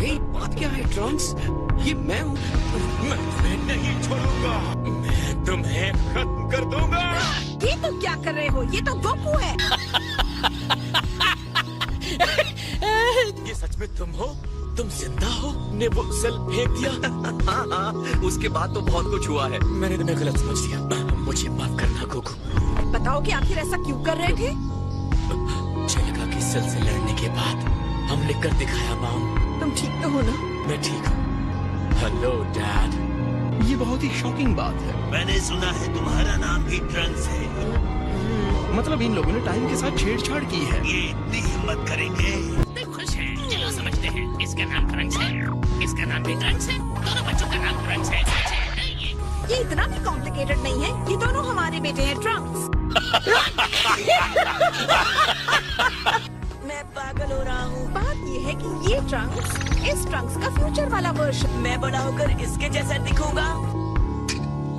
ये बात क्या है ट्रंक्स? ये मैं हूँ। मैं तुम्हें नहीं छोड़ूंगा, मैं तुम्हें खत्म कर दूंगा। ये तुम क्या कर रहे हो? ये तो गोकू है। ये सच में तुम हो? तुम जिंदा हो? ने वो सेल फेंक दिया? हाँ, उसके बाद तो बहुत कुछ हुआ है। मैंने तुम्हें गलत समझ लिया, मुझे माफ करना गोकू। बताओ कि आखिर ऐसा क्यों कर रहे थे? मुझे लगा कि सेल से लड़ने के बाद हमने कर दिखाया मॉम। तुम ठीक तो हो ना? मैं ठीक हूँ। Hello dad. ये बहुत ही शॉकिंग बात है। मैंने सुना है तुम्हारा नाम भी ट्रंक्स है। मतलब इन लोगों ने टाइम के साथ छेड़छाड़ की है। ये इतनी हिम्मत करेंगे? खुश है, चलो समझते हैं। इसका नाम ट्रंक्स है, इसका नाम भी ट्रंक्स है, दोनों बच्चों का नाम ट्रंक्स है। ये इतना भी कॉम्प्लिकेटेड नहीं है। ये दोनों हमारे बेटे हैं, ट्रंक्स। मैं पागल हो रहा हूँ। बात ये है कि ये ट्रंक्स इस ट्रंक्स का फ्यूचर वाला वर्जन। मैं बड़ा होकर इसके जैसा दिखूंगा।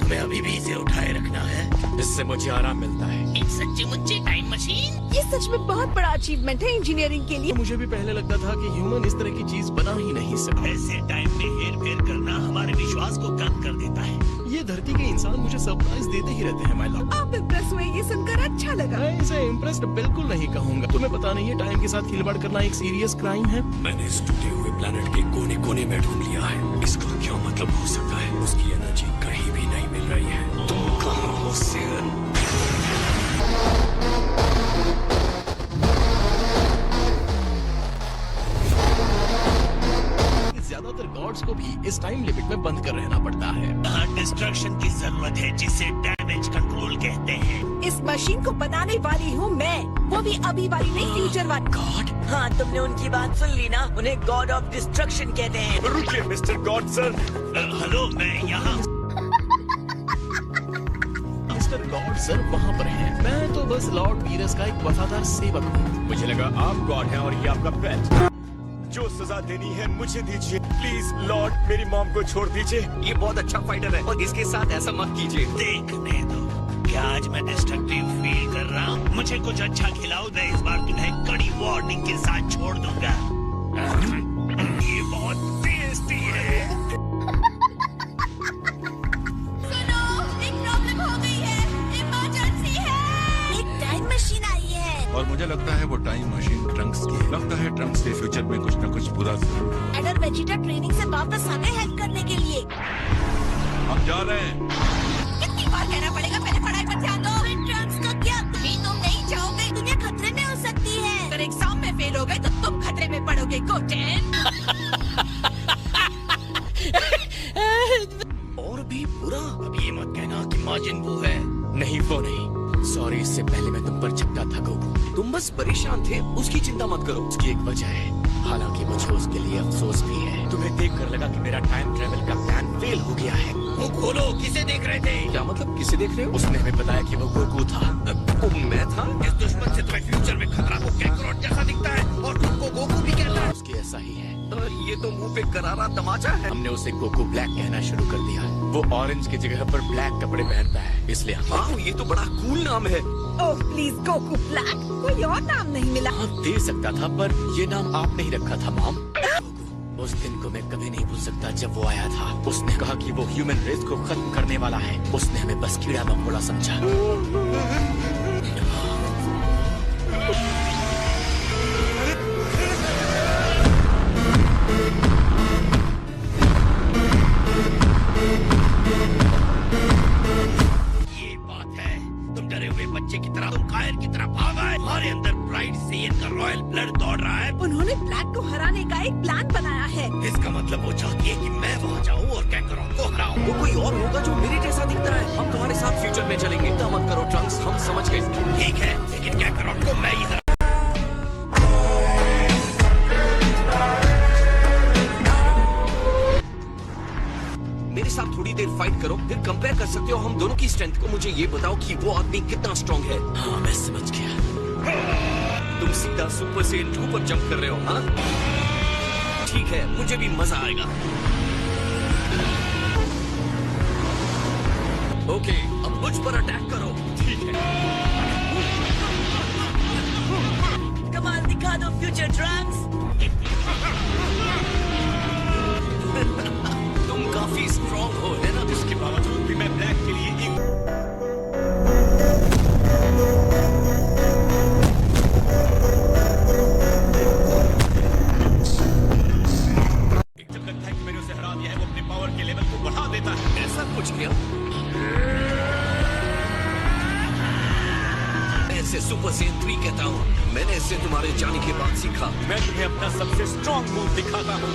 तुम्हें अभी भी इसे उठाए रखना है। इससे मुझे आराम मिलता है। एक सच्ची मुच्ची टाइम मशीन। ये सच में बहुत बड़ा अचीवमेंट है इंजीनियरिंग के लिए। मुझे भी पहले लगता था कि ह्यूमन इस तरह की चीज बना ही नहीं सकता। ऐसे टाइम में हेर फेर करना हमारे विश्वास को कम कर देता है। ये धरती के इंसान मुझे सरप्राइज देते ही रहते हैं, माय लव। आप इम्प्रेस हुए, ये सुनकर अच्छा लगा। मैं इसे इम्प्रेस्ड बिल्कुल नहीं कहूँगा। तुम्हें पता नहीं है टाइम के साथ खिलवाड़ करना एक सीरियस क्राइम है। मैंने इस टूटे हुए प्लेनेट के कोने कोने में ढूंढ लिया है। इसका क्या मतलब हो सकता है? उसकी एनर्जी कहीं भी नहीं मिल रही है। तुम कहाँ हो सियन? ज्यादातर गॉड्स को भी इस टाइम लिमिट में बंद कर रहना पड़ता है। यहाँ डिस्ट्रक्शन की जरूरत है, जिसे डैमेज कंट्रोल कहते हैं। इस मशीन को बनाने वाली हूँ मैं, वो भी अभी वाली नहीं, फ्यूचर वाली। गॉड? हाँ, तुमने उनकी बात सुन ली ना? उन्हें गॉड ऑफ डिस्ट्रक्शन कहते हैं। रुकिए मिस्टर गॉड सर। हेलो, मैं यहाँ। मिस्टर गॉड सर वहाँ पर हैं। मैं तो बस लॉर्ड वीरस का एक वफादार सेवक हूँ। मुझे लगा आप गॉड हैं और ये आपका पेट। जो सजा देनी है मुझे दीजिए प्लीज लॉर्ड। मेरी मॉम को छोड़ दीजिए। ये बहुत अच्छा फाइटर है और इसके साथ ऐसा मत कीजिए। देखने दो, क्या आज मैं डिस्ट्रक्टिव फील कर रहा हूँ? मुझे कुछ अच्छा खिलाओ, मैं इस बार तुम्हें कड़ी वार्निंग के साथ छोड़ दूंगा। ये बहुत टेस्टी है। सुनो, एक प्रॉब्लम हो गई है, इमरजेंसी है। एक टाइम मशीन आई है। और मुझे लगता है वो टाइम मशीन ट्रंक्स की है। लगता है ट्रंक्स के फ्यूचर में कुछ न कुछ बुरा जरूर होगा। एडर वेजिटा ट्रेनिंग से वापस आ गए हेल्प करने के लिए। हम जा रहे हैं। कितनी बार कहना पड़ेगा, पहले पढ़ाई पर ध्यान दो। ट्रंक्स का क्या? भी तुम नहीं जाओगे, दुनिया खतरे में हो सकती है। अगर एग्जाम में फेल हो गए तो तुम खतरे में पड़ोगे, कोटेन। और भी बुरा? अब ये मत कहना कि माजिन वो है। नहीं वो नहीं, सॉरी, इससे पहले मैं तुम पर चिपका था गोकू। तुम बस परेशान थे, उसकी चिंता मत करो। उसकी एक वजह है, हालांकि मुझे उसके लिए अफसोस भी है। तुम्हें देखकर लगा कि मेरा टाइम ट्रेवल का प्लान फेल हो गया है। मुंह खोलो, किसे देख रहे थे? क्या मतलब, किसे देख रहे हो? उसने हमें बताया कि वो गोकू था। वो मैं था? इस दुश्मन से तुम्हें फ्यूचर में खतरा तो कैकरोट जैसा दिखता है और तुमको गोकू भी कहता है। उसकी ऐसा ही है। ये तो मुंह पे करारा तमाचा है। हमने उसे गोकू ब्लैक कहना शुरू कर दिया। वो ऑरेंज की जगह पर ब्लैक कपड़े पहनता है, इसलिए हाँ, ये तो बड़ा कूल नाम है। Oh please, Goku black. कोई और नाम नहीं मिला? हाँ, दे सकता था, पर ये नाम आपने ही रखा था मॉम। उस दिन को मैं कभी नहीं भूल सकता जब वो आया था। उसने कहा कि वो ह्यूमन रेस को खत्म करने वाला है। उसने हमें बस कीड़ा मकोड़ा समझा। ये बात है, तुम डरे हुए बच्चे की तरह, तुम कायर की तरह भाग आए। हमारे अंदर प्राइड से इनका रॉयल ब्लड दौड़ रहा है। उन्होंने ब्लैक को हराने का एक प्लान बनाया है। इसका मतलब वो चाहती है कि मैं वहाँ जाऊँ और कैकरोट को हराऊँ। वो कोई और होगा जो मेरे जैसा दिखता है। हम तुम्हारे साथ फ्यूचर में चलेंगे। चिंता मत करो ट्रंक्स, हम समझ गए। ठीक है, लेकिन कैकरोट को मैं ही हरा। मेरे साथ थोड़ी देर फाइट करो, फिर कंपेयर कर सकते हो हम दोनों की स्ट्रेंथ को। मुझे ये बताओ कि वो आदमी कितना स्ट्रांग है। हाँ, मैं समझ गया। तुम सीधा सुपर सेन 2 पर जंप कर रहे हो, हाँ? ठीक है, मुझे भी मजा आएगा। ओके, अब मुझ पर अटैक करो। ठीक है। कमाल दिखा दो फ्यूचर ट्रंक्स। सबसे स्ट्रॉन्ग मूव दिखाता हूँ।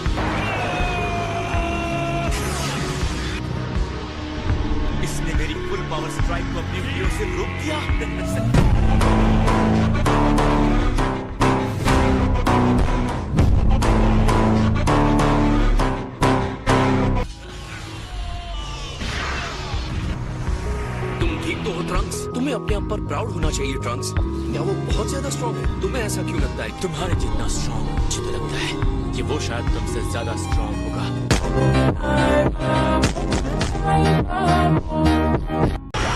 इसने मेरी फुल पावर स्ट्राइक को अपनी वीडियो से रोक दिया। तुम ठीक तो हो ट्रंक्स? तुम्हें अपने आप पर प्राउड होना चाहिए ट्रंक्स। क्या वो बहुत ज्यादा स्ट्रॉन्ग है? तुम्हें ऐसा क्यों लगता है? तुम्हारे जितना स्ट्रॉन्ग मुझे तो लगता है कि वो शायद तुमसे ज्यादा स्ट्रॉन्ग होगा।